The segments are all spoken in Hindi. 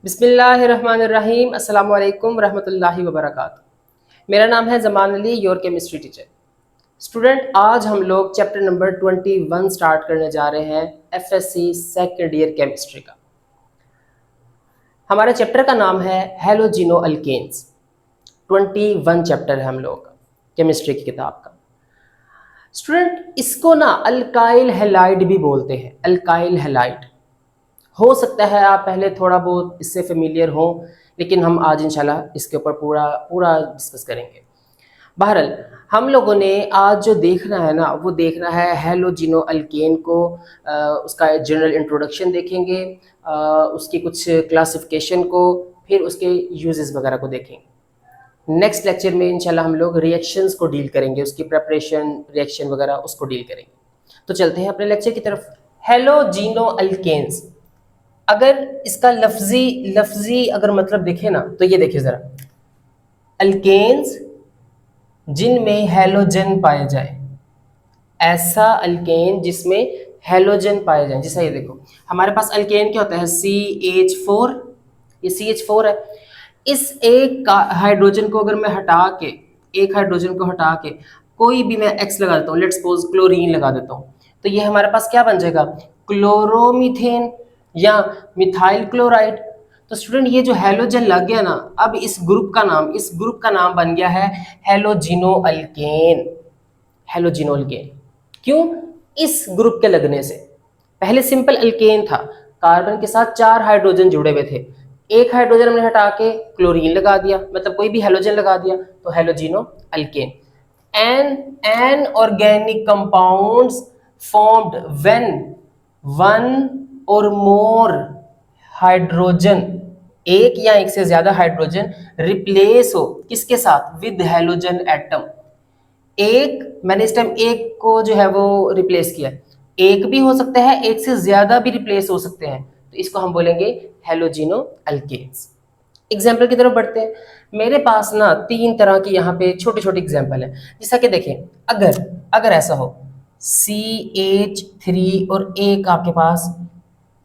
बिस्मिल्लाहिर्रहमानिर्रहीम अस्सलामु अलैकुम रहमतुल्लाहि व बरकातुहू। मेरा नाम है Zaman Ali, your chemistry teacher. Student, आज हम लोग चैप्टर नंबर 21 स्टार्ट करने जा रहे हैं एफएससी सेकेंड ईयर केमिस्ट्री का। हमारे चैप्टर का नाम है हैलोजिनो अल्केन्स। 21 चैप्टर है हम लोग का केमिस्ट्री की किताब का। स्टूडेंट, इसको ना अल्काइल हैलाइड भी बोलते हैं। अल्काइल हैलाइड हो सकता है आप पहले थोड़ा बहुत इससे फेमिलियर हो, लेकिन हम आज इंशाल्लाह इसके ऊपर पूरा पूरा डिस्कस करेंगे। बहरहाल, हम लोगों ने आज जो देखना है ना, वो देखना है हैलोजिनो अल्केन को। उसका जनरल इंट्रोडक्शन देखेंगे, उसकी कुछ क्लासिफिकेशन को, फिर उसके यूजेस वगैरह को देखेंगे। नेक्स्ट लेक्चर में इंशाल्लाह हम लोग रिएक्शंस को डील करेंगे, उसकी प्रेपरेशन, रिएक्शन वगैरह उसको डील करेंगे। तो चलते हैं अपने लेक्चर की तरफ। हैलोजिनो अल्केन्स, अगर इसका लफ्जी अगर मतलब देखे ना, तो ये देखिए ज़रा, अल्केन्स जिनमें हैलोजन पाए जाए। ऐसा अल्केन जिसमें हैलोजन पाए जाए। जैसा ये देखो, हमारे पास अल्केन क्या होता है, CH4। ये CH4 है। इस एक हाइड्रोजन को अगर मैं हटा के, एक हाइड्रोजन को हटा के कोई भी मैं X लगा देता हूँ, लेट्स सपोज क्लोरीन लगा देता हूँ, तो ये हमारे पास क्या बन जाएगा, क्लोरोमीथेन या मिथाइल क्लोराइड। तो स्टूडेंट, ये जो हैलोजन लग गया ना, अब इस ग्रुप का नाम बन गया है हैलोजिनो अल्केन। हैलोजिनो अल्केन क्यों? इस ग्रुप के लगने से। पहले सिंपल अल्केन था, कार्बन के साथ 4 हाइड्रोजन जुड़े हुए थे। एक हाइड्रोजन हमने हटा के क्लोरीन लगा दिया, मतलब कोई भी हैलोजन लगा दिया, तो halogeno alkane. An organic compounds formed when one or more hydrogen, एक या एक से ज्यादा हाइड्रोजन रिप्लेस हो किसके साथ, विद हैलोजन एटम। एक, मैंने इस टाइम एक को जो है वो रिप्लेस किया, एक भी हो सकता है, एक से ज्यादा भी रिप्लेस हो सकते हैं, तो इसको हम बोलेंगे हैलोजिनो अल्केन्स। एग्जाम्पल की तरफ बढ़ते हैं। मेरे पास ना 3 तरह की यहाँ पे छोटे छोटे एग्जाम्पल है। जैसा कि देखें, अगर ऐसा हो CH3 और एक आपके पास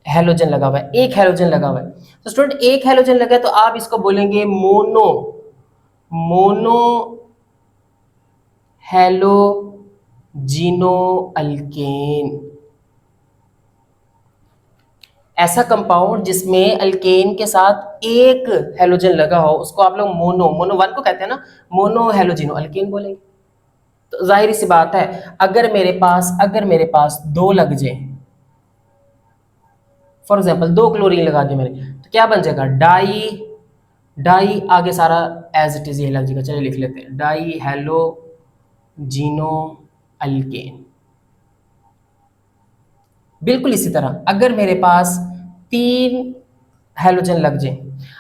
हैलोजन लगा हुआ है, एक हैलोजन लगा हुआ है, तो स्टूडेंट एक हैलोजन लगा है तो आप इसको बोलेंगे मोनो हैलोजिनो अल्केन। ऐसा कंपाउंड जिसमें अल्केन के साथ एक हैलोजन लगा हो, उसको आप लोग मोनो वन को कहते हैं ना, मोनो हैलोजिनो अल्केन बोलेंगे। तो जाहिर सी बात है, अगर मेरे पास 2 लग जाए, फॉर एग्जाम्पल 2 क्लोरीन लगा दिए मैंने, तो क्या बन जाएगा, डाई आगे सारा एज इट इज ये लग जाएगा। चलिए लिख लेते हैं, डाई हैलोजिनो अल्केन। बिल्कुल इसी तरह अगर मेरे पास 3 हैलोजन लग जाए,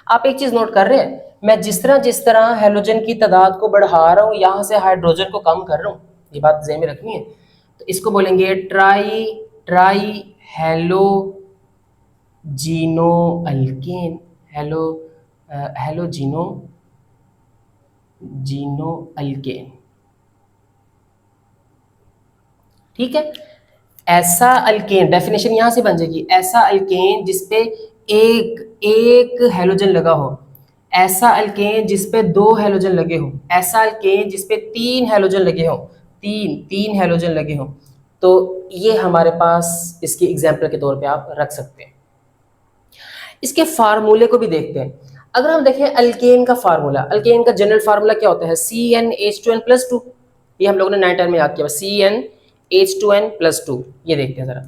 आप एक चीज नोट कर रहे हैं, मैं जिस तरह हैलोजन की तादाद को बढ़ा रहा हूं, यहां से हाइड्रोजन को कम कर रहा हूं, ये बात ज़हन में रखनी है। तो इसको बोलेंगे ट्राई हैलोजिनो अल्केन। हैलोजिनो अल्केन, ठीक है। ऐसा अल्केन, डेफिनेशन यहां से बन जाएगी, ऐसा अल्केन जिसपे एक हैलोजन लगा हो, ऐसा अल्केन जिसपे 2 हैलोजन लगे हो, ऐसा अल्केन जिसपे 3 हैलोजन लगे हो, तीन हैलोजन लगे हो। तो ये हमारे पास इसकी एग्जाम्पल के तौर पे आप रख सकते हैं। इसके फार्मूले को भी देखते हैं। अगर हम देखें अल्केन का फार्मूला, अल्केन का जनरल फार्मूला क्या होता है, CnH2n+2। ये हम लोगों ने 9 में याद किया, CnH2n+2। ये देखते हैं जरा,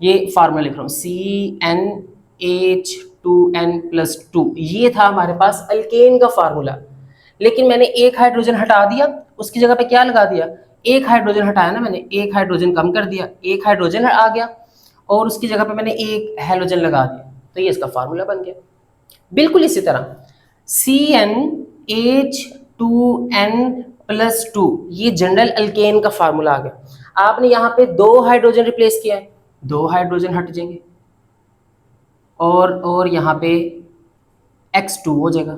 ये फार्मूला लिख रहा हूँ, CnH2n+2। ये था हमारे पास अल्केन का फार्मूला। लेकिन मैंने एक हाइड्रोजन हटा दिया, उसकी जगह पे क्या लगा दिया, एक हाइड्रोजन हटाया ना मैंने, एक हाइड्रोजन कम कर दिया, एक हाइड्रोजन आ गया, और उसकी जगह पे मैंने एक हैलोजन लगा दिया, तो ये इसका फार्मूला बन गया। बिल्कुल इसी तरह CnH2n+2, ये जनरल अल्केन का फार्मूला आ गया। आपने यहाँ पे 2 हाइड्रोजन रिप्लेस किया है, 2 हाइड्रोजन हट जाएंगे, और यहाँ पे X2 हो जाएगा।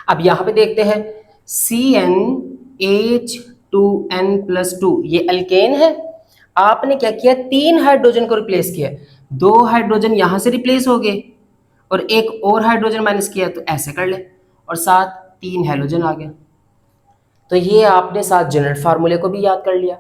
अब यहाँ पे देखते हैं, CnH2n+2 ये अल्केन है। आपने क्या किया, 3 हाइड्रोजन को रिप्लेस किया, 2 हाइड्रोजन यहां से रिप्लेस हो गए, और एक और हाइड्रोजन माइनस किया तो ऐसे कर ले, और साथ 3 हैलोजन आ गया। तो ये आपने साथ जनरल फार्मूले को भी याद कर लिया,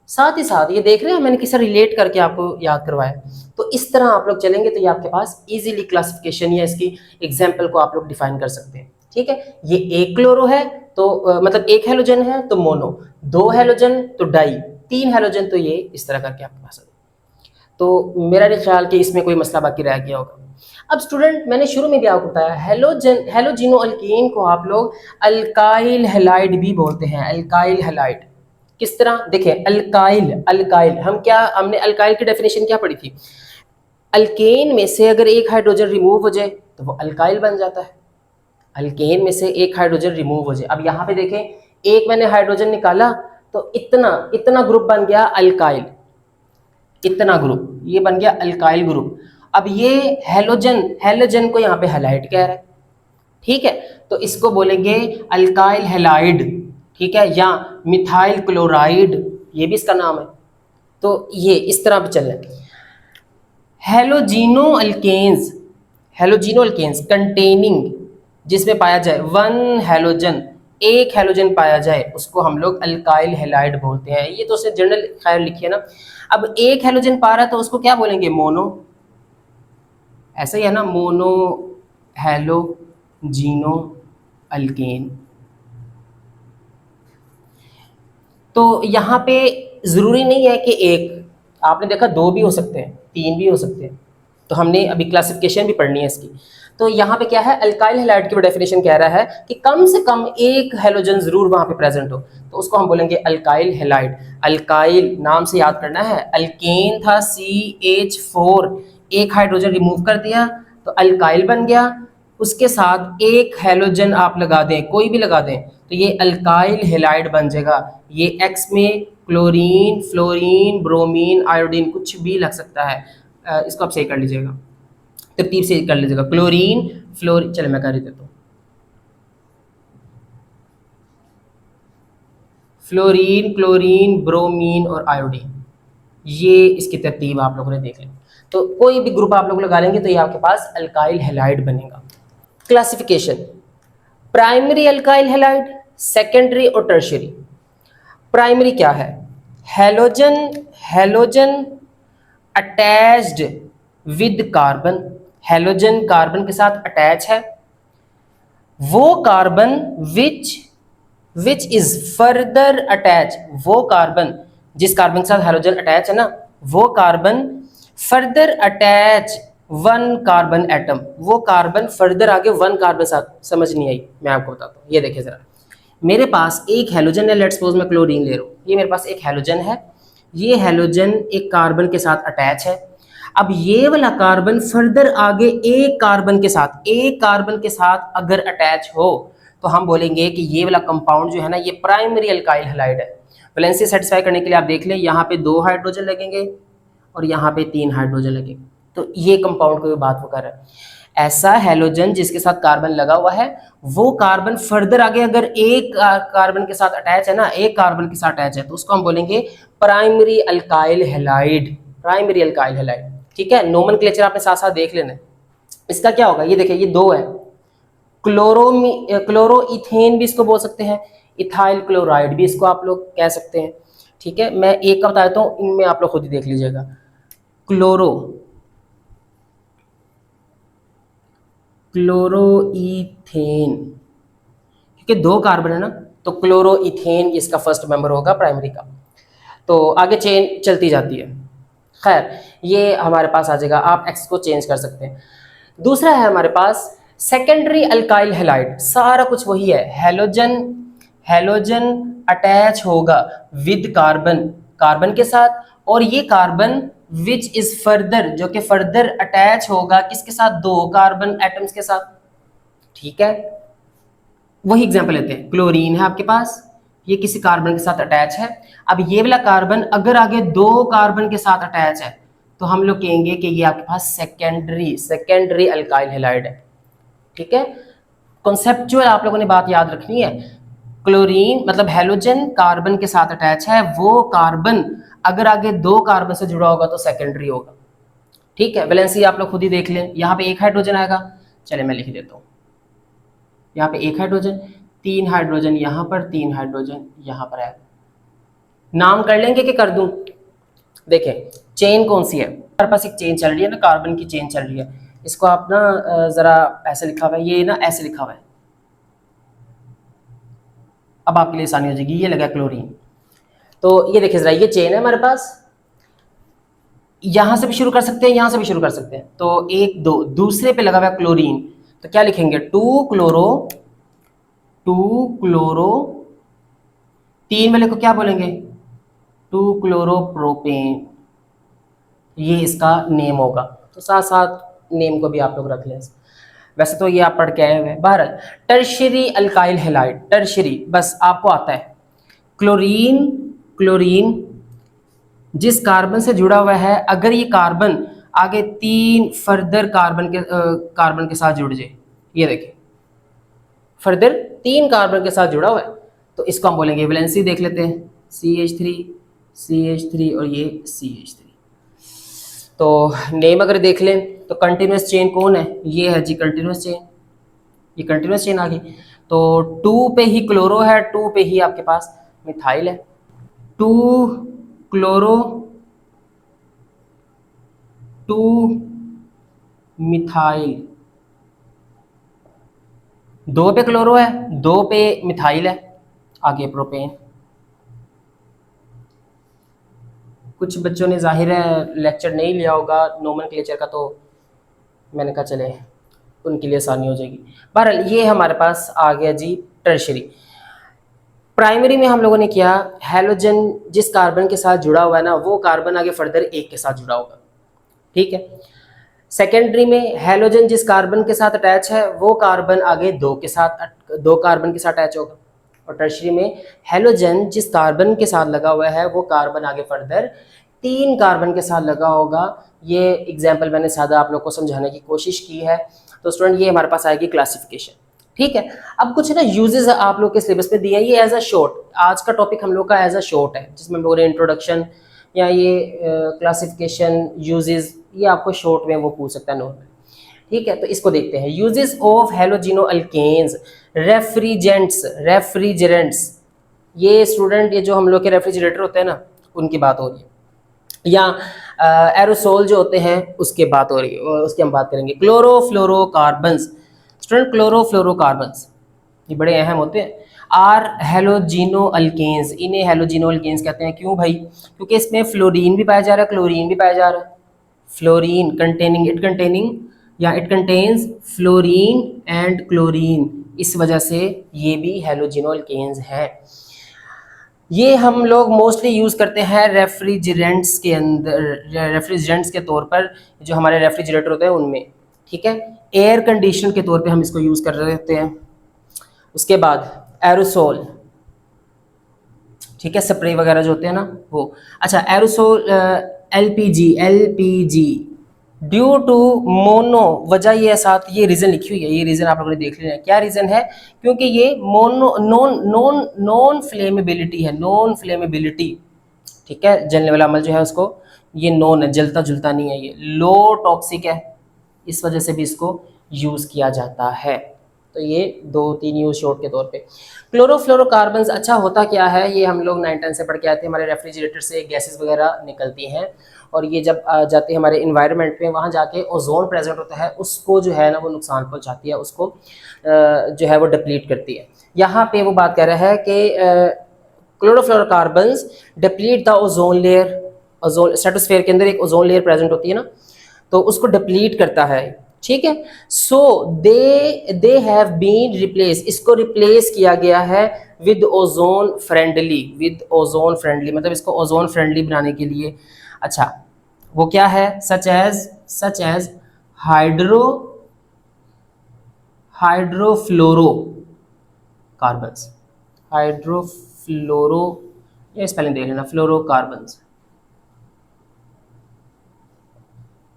साथ ही साथ ये देख रहे हैं मैंने किसे रिलेट करके आपको याद करवाया। तो इस तरह आप लोग चलेंगे तो ये आपके पास इजीली क्लासिफिकेशन या इसकी एग्जाम्पल को आप लोग डिफाइन कर सकते हैं। ठीक है, ये एक क्लोरो है तो मतलब एक हेलोजन है तो मोनो, 2 हेलोजन तो डाई, 3 हेलोजन तो ये इस तरह करके आपके पास। तो मेरा नहीं ख्याल कि इसमें कोई मसला बाकी रह गया होगा। अब स्टूडेंट मैंने शुरू में भी आपको बताया हेलोजिनो अल्कीन को आप लोग अल्काइल हैलाइड भी बोलते हैं। अल्काइल हैलाइड किस तरह, देखिए अल्काइल अल्काइल हमने अल्काइल की डेफिनेशन क्या पढ़ी थी, अल्केन में से अगर एक हाइड्रोजन रिमूव हो जाए तो वो अल्काइल बन जाता है। अल्केन में से एक हाइड्रोजन रिमूव हो जाए, अब यहाँ पे देखें एक मैंने हाइड्रोजन निकाला तो इतना इतना ग्रुप बन गया अल्काइल, इतना ग्रुप ये बन गया अल्काइल ग्रुप। अब ये हेलोजन को यहाँ पे हैलाइड कह रहा है। ठीक है, तो इसको बोलेंगे अल्काइल हैलाइड। ठीक है, या मिथाइल क्लोराइड ये भी इसका नाम है। तो ये इस तरह पे चल रहा है। हेलोजिनो अल्केन्स कंटेनिंग, जिसमें पाया जाए 1 हैलोजन, एक हैलोजन पाया जाए, उसको हम लोग अल्काइल हैलाइड बोलते हैं। ये तो उसने जनरल खैर लिखी है ना। अब एक हैलोजन पा रहा है तो उसको क्या बोलेंगे, मोनो, ऐसा ही है ना, मोनो हैलोजिनो अल्केन। तो यहाँ पे ज़रूरी नहीं है कि एक, आपने देखा 2 भी हो सकते हैं, 3 भी हो सकते हैं। तो हमने अभी क्लासिफिकेशन भी पढ़नी है इसकी। तो यहाँ पे क्या है, अल्काइल हैलाइड की डेफिनेशन कह रहा है कि कम से कम एक हैलोजन जरूर वहाँ पे प्रेजेंट हो, तो उसको हम बोलेंगे अल्काइल हैलाइड। अल्काइल नाम से याद करना है, अल्केन था CH4, एक हाइड्रोजन रिमूव कर दिया तो अल्काइल बन गया, उसके साथ एक हैलोजन आप लगा दें, कोई भी लगा दें, तो ये अल्काइल हैलाइड बन जाएगा। ये एक्स में क्लोरीन, फ्लोरीन, ब्रोमीन, आयोडीन कुछ भी लग सकता है। इसको आप सही कर लीजिएगा, तरतीब से कर लीजिएगा, क्लोरीन, फ्लोरीन, चले मैं कर ही देता हूँ, फ्लोरीन, क्लोरीन, ब्रोमीन और आयोडीन, ये इसकी तरतीब आप लोगों ने देख ली। तो कोई भी ग्रुप आप लोग लगा लेंगे तो ये आपके पास अल्काइल हैलाइड बनेगा। Classification, primary alkyl halide, secondary और टर्शियरी। प्राइमरी क्या है, halogen attached with carbon, halogen carbon के साथ अटैच है, वो carbon which is further attach, वो कार्बन जिस कार्बन के साथ हैलोजन अटैच है ना, वो carbon further attach 1 carbon atom, वो कार्बन फर्दर आगे 1 कार्बन साथ, समझ नहीं आई, मैं आपको बताता हूँ। ये देखिए जरा, मेरे पास एक हैलोजन है, लेट्स सपोज मैं क्लोरीन ले रहा हूँ, ये मेरे पास एक हैलोजन है, ये हैलोजन एक कार्बन के साथ अटैच है। अब ये वाला कार्बन फर्दर आगे एक कार्बन के साथ अगर अटैच हो तो हम बोलेंगे कि ये वाला कंपाउंड जो है ना, ये प्राइमरी अल्काइल हैलाइड है। वैलेंसी सेटिस्फाई करने के लिए आप देख लें, यहाँ पे 2 हाइड्रोजन लगेंगे और यहाँ पे 3 हाइड्रोजन लगेंगे, तो ये कंपाउंड की बात वो कर रहा है। ऐसा हैलोजन जिसके साथ कार्बन लगा हुआ है, वो कार्बन फर्दर आगे अगर एक कार्बन के साथ अटैच है ना, एक कार्बन के साथ अटैच है, तो उसको हम बोलेंगे primary alkyl halide, primary alkyl halide. ठीक है, नोमेनक्लेचर आपने साथ साथ देख लेना है। इसका क्या होगा, ये देखिए ये 2 है, क्लोरोइथेन भी इसको बोल सकते हैं, इथाइल क्लोराइड भी इसको आप लोग कह सकते हैं। ठीक है, मैं एक का बता देता हूँ, इनमें आप लोग खुद ही देख लीजिएगा। क्लोरोइथेन, क्योंकि 2 कार्बन है ना, तो क्लोरोइथेन इसका फर्स्ट मेंबर होगा प्राइमरी का। तो आगे चेन चलती जाती है। खैर, ये हमारे पास आ जाएगा, आप एक्स को चेंज कर सकते हैं। दूसरा है हमारे पास सेकेंडरी अल्काइल हैलाइड, सारा कुछ वही है, हैलोजन अटैच होगा विद कार्बन के साथ, और ये कार्बन विच इज फर्दर, जो कि फर्दर अटैच होगा किसके साथ, 2 कार्बन एटम्स के साथ। ठीक है, वही एग्जांपल लेते हैं, क्लोरीन है आपके पास, ये किसी कार्बन के साथ अटैच है। अब ये वाला कार्बन अगर आगे 2 कार्बन के साथ अटैच है तो हम लोग कहेंगे कि ये आपके पास सेकेंडरी अल्काइल हैलाइड है। ठीक है, कॉन्सेप्चुअल आप लोगों ने बात याद रखनी है। क्लोरीन मतलब हैलोजन कार्बन के साथ अटैच है, वो कार्बन अगर आगे 2 कार्बन से जुड़ा होगा तो सेकेंडरी होगा। ठीक है, वैलेंसी आप लोग खुद ही देख लें, यहाँ पे एक हाइड्रोजन आएगा, चले मैं लिख देता हूँ, यहाँ पे एक हाइड्रोजन, 3 हाइड्रोजन यहाँ पर, 3 हाइड्रोजन यहाँ पर आएगा। नाम कर लेंगे कि कर दूं? देखें चेन कौन सी है, हमारे पास एक चेन चल रही है ना, कार्बन की चेन चल रही है, इसको आप ना जरा ऐसे लिखा हुआ है, ये ना ऐसे लिखा हुआ है, अब आपके लिए आसानी हो जाएगी, ये लगा क्लोरीन। तो ये देखिए जरा, ये चेन है हमारे पास, यहां से भी शुरू कर सकते हैं, यहां से भी शुरू कर सकते हैं, तो एक दो, दूसरे पे लगा हुआ है क्लोरीन, तो क्या लिखेंगे, टू क्लोरो, 3 वाले को क्या बोलेंगे, 2 क्लोरोप्रोपेन, ये इसका नेम होगा। तो साथ साथ नेम को भी आप लोग रख लें, वैसे तो ये आप पढ़ के आए हुए हैं। बहरहाल टर्शियरी अल्काइल हैलाइड, टर्शियरी बस आपको आता है, क्लोरीन जिस कार्बन से जुड़ा हुआ है, अगर ये कार्बन आगे 3 फर्दर कार्बन के साथ जुड़ जाए, ये देखिए फर्दर 3 कार्बन के साथ जुड़ा हुआ है, तो इसको हम बोलेंगे, वैलेंसी देख लेते हैं, CH3 और ये CH3। तो नेम अगर देख लें तो कंटिन्यूस चेन कौन है, ये है जी कंटिन्यूस चेन, ये कंटिन्यूस चेन आ गई। तो 2 पे ही क्लोरो है, 2 पे ही आपके पास मिथाइल है, 2 क्लोरो 2 मिथाइल, 2 पे क्लोरो है, 2 पे मिथाइल है, आगे प्रोपेन। कुछ बच्चों ने जाहिर है लेक्चर नहीं लिया होगा नोमेनक्लेचर का, तो मैंने कहा चले उनके लिए आसानी हो जाएगी। बहरहाल ये हमारे पास आ गया जी टर्शरी। प्राइमरी में हम लोगों ने किया, हैलोजन जिस कार्बन के साथ जुड़ा हुआ है ना, वो कार्बन आगे फर्दर 1 के साथ जुड़ा होगा, ठीक है। सेकेंडरी में हैलोजन जिस कार्बन के साथ अटैच है, वो कार्बन आगे 2 कार्बन के साथ अटैच होगा। और टर्शरी में हैलोजन जिस कार्बन के साथ लगा हुआ है, वो कार्बन आगे फर्दर 3 कार्बन के साथ लगा होगा। ये एग्जाम्पल मैंने सादा आप लोग को समझाने की कोशिश की है। तो स्टूडेंट ये हमारे पास आएगी क्लासिफिकेशन, ठीक है। अब कुछ ना यूजेस आप लोग के सिलेबस में दिए हैं, ये एज अ शॉर्ट, आज का टॉपिक हम लोग का एज अ शॉर्ट है, जिसमें हम लोगों ने इंट्रोडक्शन या ये क्लासिफिकेशन यूजेस, ये आपको शॉर्ट में वो पूछ सकता है नॉर्मल, ठीक है। तो इसको देखते हैं, यूजेस ऑफ हैलोजिनो अल्केन्स, रेफ्रिजरेंट्स, ये स्टूडेंट ये जो हम लोग के रेफ्रिजरेटर होते हैं ना, उनकी बात हो रही है, या एरोसोल जो होते हैं उसके बात हो रही है, उसकी हम बात करेंगे। क्लोरोफ्लोरोकार्बन्स, स्टूडेंट क्लोरोफ्लोरोकार्बन्स ये बड़े अहम होते हैं। आर हैलोजिनो अल्केन्स, इन्हें हैलोजिनो अल्केन्स कहते हैं, क्यों भाई, क्योंकि इसमें फ्लोरीन भी पाया जा रहा है, क्लोरीन भी पाया जा रहा है। फ्लोरीन कंटेनिंग या it contains fluorine and chlorine, इस वजह से ये भी हैलोजिनो अल्केन्स हैं। ये हम लोग मोस्टली यूज़ करते हैं रेफ्रिजरेंट्स के अंदर, रेफ्रिजरेंट्स के तौर पर, जो हमारे रेफ्रिजरेटर होते हैं उनमें, ठीक है। एयर कंडीशनर के तौर पे हम इसको यूज़ कर रहे होते हैं। उसके बाद एरोसोल, ठीक है, स्प्रे वगैरह जो होते हैं ना वो। अच्छा aerosol, LPG due to mono, वजह ये है साथ, ये रीज़न लिखी हुई है, ये रीज़न आप लोगों ने देख लेना है, क्या रीज़न है, क्योंकि ये नॉन फ्लेमेबिलिटी है, नॉन फ्लेमेबिलिटी, ठीक है। जलने वाला अमल जो है उसको, ये नॉन है, जलता जुलता नहीं है, ये लो टॉक्सिक है, इस वजह से भी इसको यूज़ किया जाता है। तो ये 2-3 यूज शॉर्ट के तौर पे। क्लोरोफ्लोरोकार्बन्स, अच्छा होता क्या है, ये हम लोग 9-10 से पढ़ के आते हैं, हमारे रेफ्रिजरेटर से गैसेस वगैरह निकलती हैं, और ये जब जाते हैं हमारे इन्वायरमेंट में, वहाँ जाके ओजोन प्रेजेंट होता है, उसको जो है ना वो नुकसान पहुँचाती है, उसको जो है वो डिप्लीट करती है। यहाँ पे वो बात कह रहा है कि chlorofluorocarbons deplete the ozone layer, ozone stratosphere के अंदर एक ओजोन लेयर प्रेजेंट होती है ना, तो उसको डिप्लीट करता है, ठीक है। सो दे हैव बीन रिप्लेस, इसको रिप्लेस किया गया है विद ओजोन फ्रेंडली, मतलब इसको ओजोन फ्रेंडली बनाने के लिए। अच्छा वो क्या है, सच एज हाइड्रोफ्लोरो ये स्पेलिंग देख लेना, फ्लोरोकार्बन्स,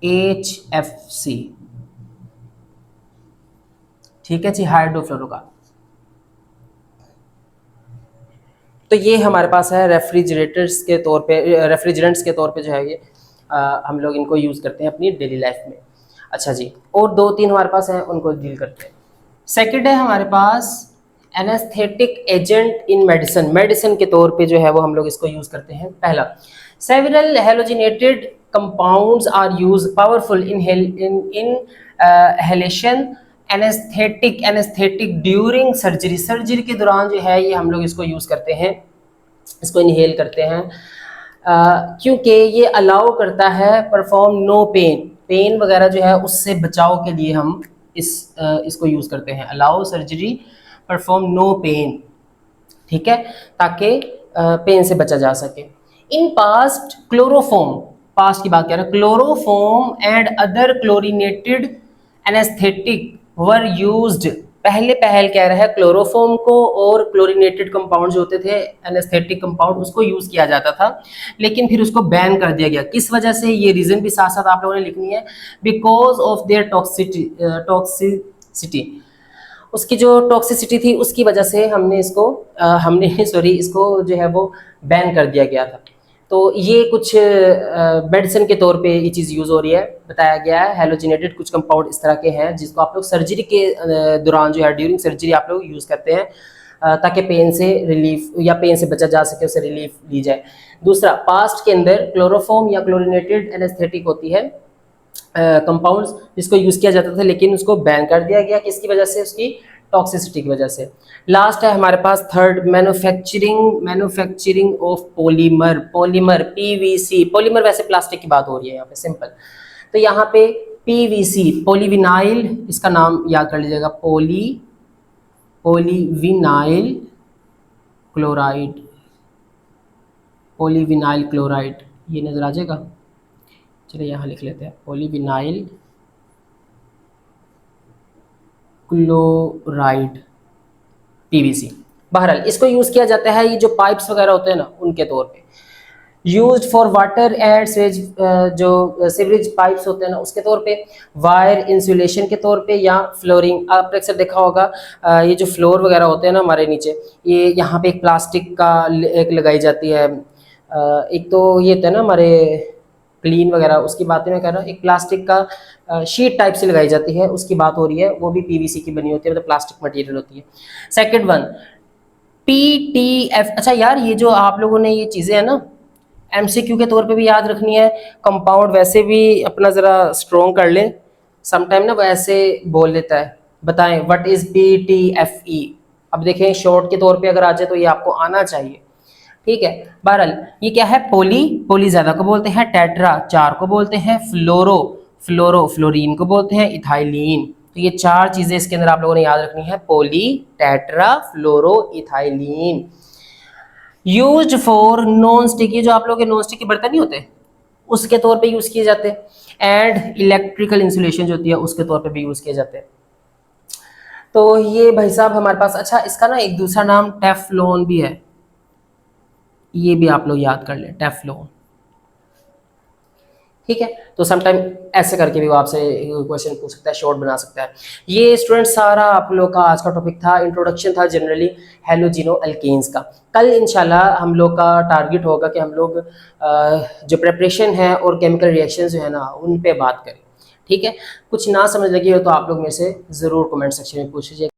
HFC, ठीक है जी, हाइड्रोफ्लोरोकार्बन। तो ये हमारे पास है रेफ्रिजरेंट्स के तौर पे जो है ये हम लोग इनको यूज़ करते हैं अपनी डेली लाइफ में। अच्छा जी, और 2-3 हमारे पास हैं, उनको डील करते हैं। सेकंड है हमारे पास anaesthetic agent in medicine, medicine के तौर पे जो है वो हम लोग इसको यूज़ करते हैं। पहला, several halogenated compounds are used powerful inhalation anaesthetic during surgery, surgery के दौरान जो है ये हम लोग इसको यूज़ करते हैं, इसको इनहेल करते हैं, क्योंकि ये अलाउ करता है परफॉर्म नो पेन, पेन वगैरह जो है उससे बचाव के लिए हम इसको यूज़ करते हैं। Allow surgery perform no pain, ठीक है, ताकि पेन से बचा जा सके। इन पास्ट क्लोरोफॉर्म, पास्ट की बात कर रहे हैं, chloroform and other chlorinated anaesthetic were used, पहले कह रहा है क्लोरोफॉर्म को और क्लोरीनेटेड कंपाउंड जो होते थे एनेस्थेटिक कंपाउंड उसको यूज किया जाता था, लेकिन फिर उसको बैन कर दिया गया। किस वजह से, ये रीजन भी साथ साथ आप लोगों ने लिखनी है, बिकॉज ऑफ देयर टॉक्सिसिटी, उसकी जो टॉक्सिसिटी थी उसकी वजह से इसको जो है वो बैन कर दिया गया था। तो ये कुछ मेडिसिन के तौर पे ये चीज़ यूज़ हो रही है, बताया गया है। हेलोजिनेटेड कुछ कंपाउंड इस तरह के हैं जिसको आप लोग सर्जरी के दौरान जो है ड्यूरिंग सर्जरी आप लोग यूज़ करते हैं, ताकि पेन से रिलीफ या पेन से बचा जा सके, उससे रिलीफ ली जाए। दूसरा, पास्ट के अंदर क्लोरोफॉर्म या क्लोरीनेटेड एनेस्थेटिक होती है कंपाउंड्स जिसको यूज़ किया जाता था, लेकिन उसको बैन कर दिया गया। किसकी वजह से? उसकी टॉक्सिसिटी की वजह से। लास्ट है हमारे पास third, manufacturing of polymer, polymer PVC, polymer वैसे प्लास्टिक की बात हो रही है यहाँ पे, सिंपल। तो यहाँ पे पीवीसी, पॉलीविनाइल, इसका नाम याद कर लीजिएगा, पॉलीविनाइल क्लोराइड, पॉलीविनाइल क्लोराइड, ये नजर आ जाएगा। चलिए यहाँ लिख लेते हैं, पॉलीविनाइल क्लोराइड पीवीसी। बहरहाल इसको यूज़ किया जाता है, ये जो पाइप्स वगैरह होते हैं ना उनके तौर पे, used for water and sewage, जो सीवरेज पाइप्स होते हैं ना उसके तौर पे, वायर इंसुलेशन के तौर पे, या फ्लोरिंग। आपने अक्सर देखा होगा ये जो फ्लोर वगैरह होते हैं ना हमारे नीचे, ये यहाँ पे एक प्लास्टिक का एक लगाई जाती है, एक तो ये होता है ना हमारे क्लीन वगैरह, उसकी बातें मैं कर रहा हूँ। एक प्लास्टिक का शीट टाइप से लगाई जाती है, उसकी बात हो रही है, वो भी पीवीसी की बनी होती है, मतलब प्लास्टिक मटेरियल होती है। Second one, PTF. अच्छा यार, ये जो आप लोगों ने ये चीज़ें हैं ना एमसीक्यू के तौर पे भी याद रखनी है। कंपाउंड वैसे भी अपना ज़रा स्ट्रॉन्ग कर ले, समटाइम ना वैसे बोल लेता है। बताएं व्हाट इज़ पीटीएफई। अब देखें शॉर्ट के तौर पे अगर आ जाए तो ये आपको आना चाहिए, ठीक है। बहरहाल ये क्या है? पोली ज्यादा को बोलते हैं, टेट्रा चार को बोलते हैं, फ्लोरीन को बोलते हैं, इथाइलीन। तो ये चार चीजें इसके अंदर आप लोगों ने याद रखनी है, polytetrafluoroethylene. Used for non stick, ये जो आप लोगों के नॉन स्टिक के बर्तन नहीं होते उसके तौर पे यूज किए जाते हैं। एंड इलेक्ट्रिकल इंसुलेशन जो होती है उसके तौर पे भी यूज किए जाते हैं। तो ये भाई साहब हमारे पास, अच्छा इसका ना एक दूसरा नाम टेफ्लॉन भी है, ये भी आप लोग याद कर लें, टेफ्लॉन, ठीक है। तो समटाइम ऐसे करके भी वो आपसे क्वेश्चन पूछ सकता है, शॉर्ट बना सकता है। ये स्टूडेंट सारा आप लोग का आज का टॉपिक था, इंट्रोडक्शन था जनरली हेलोजिनो अल्केन्स का। कल इंशाल्लाह हम लोग का टारगेट होगा कि हम लोग जो प्रेपरेशन है और केमिकल रिएक्शन जो है ना उन पे बात करें, ठीक है। कुछ ना समझ लगी हो तो आप लोग मेरे से ज़रूर कमेंट सेक्शन में पूछ लीजिए।